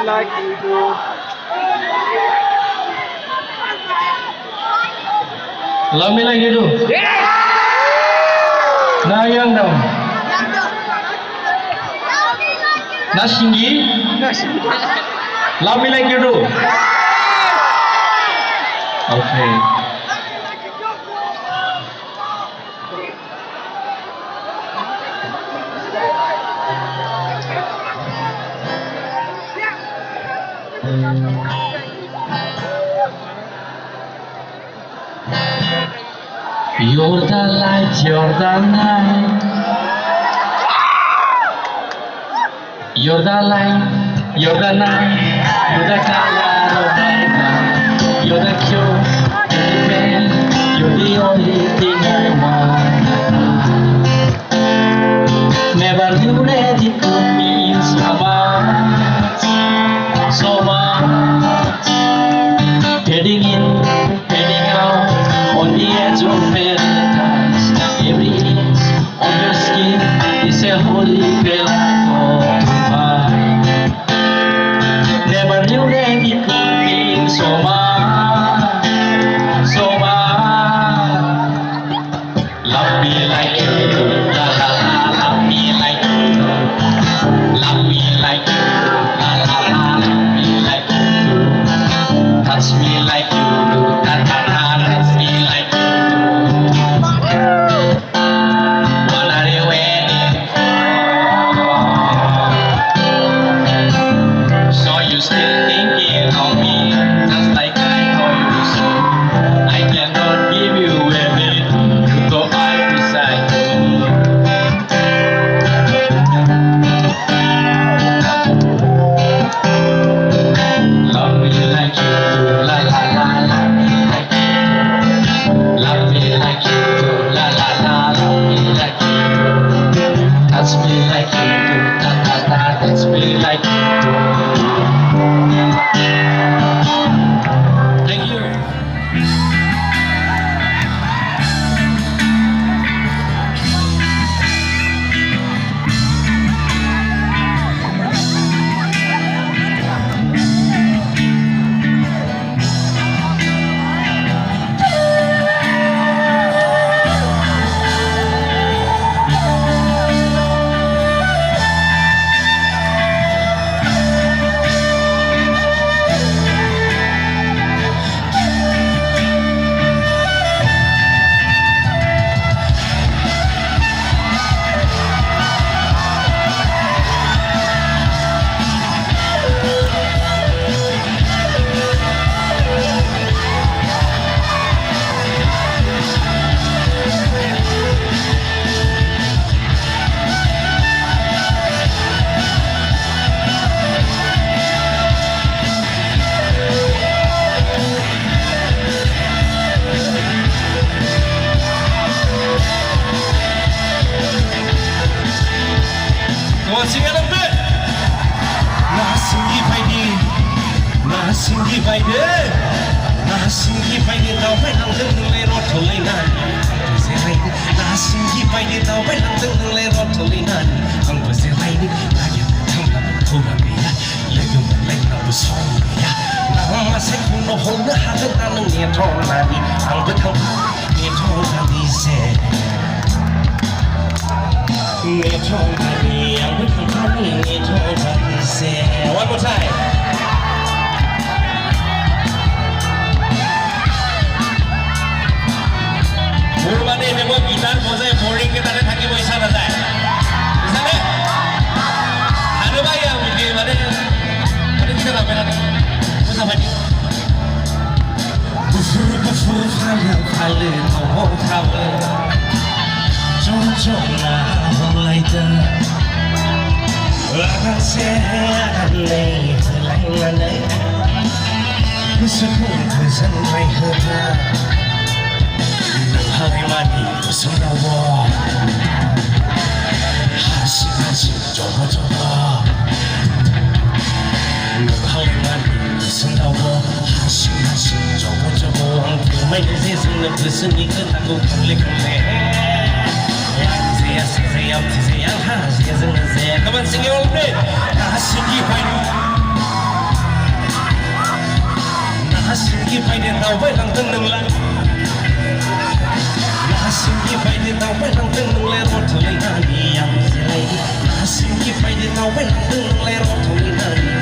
like you do. Love me like you do. Now young dong. Now Shingi. Love me like you do. Okay. You're the light, you're the night. You're the light, you're the night. You're the color of my life. You're the cure, you're the pain. You're the only thing I want. Never knew that it could mean so much, so much. Heading in, heading out, on the edge of paradise. Every inch of your skin is a holy grail I call to find. Never knew that it could mean so much, so much. Love me like you do, la la la. Love me like you do, love me like you do, la la la. Love me like you do, touch me like you do, ta ta ta. Touch me like you do. What are you waiting for? So you still thinking of me, just like I told you so. I cannot give you everything, though I'm beside you. Love me like you do, la la la. Love me like you do. Love me like you do, la la la. Love me like you do. Touch me like you do, ta ta ta. Touch me like you do. Thank you. Come on, sing it a bit. Nasingi baidi, nasingi baidi, nasingi baidi. Tao phải nâng dưng lên rót thổi lên nan. Sẽ hay đi. Nasingi baidi, tao phải nâng dưng lên rót thổi lên nan. Ang bữa sẽ hay đi. Lagi thằng nào thu là bị ya, lagi mình lấy nào bữa sau bị ya. Nàng mà sẽ không nó hôn nữa hai đứa ta nâng nhẹ thong là đi. Ang bữa thằng nhẹ thong là đi sẽ. Nhẹ thong là đi, ang bữa thằng nhẹ thong là đi sẽ. One more time. Murmane memang gitar bozai boring kita ada thaki boisa na jay. Isane? Ada ba yang video mane? Mane kita na pera. Bosa bani. Bufur bufur halu tau tau. Chong chong na lai da. Akan sehat lai lai. Meskipun kesan mai heta. Hari mani bersama Hasil coba-coba Hari mani bersama Hasil coba-coba Main season berseni ketaku kembali Saya Come on, sing it all day. Hasil gimana? Nasingi pai de tau vai lang teng neng la Nasingi pai de tau vai lang teng neng le ro thoi na ni yang si lai Nasingi pai de tau vai lang teng neng le ro thoi na ni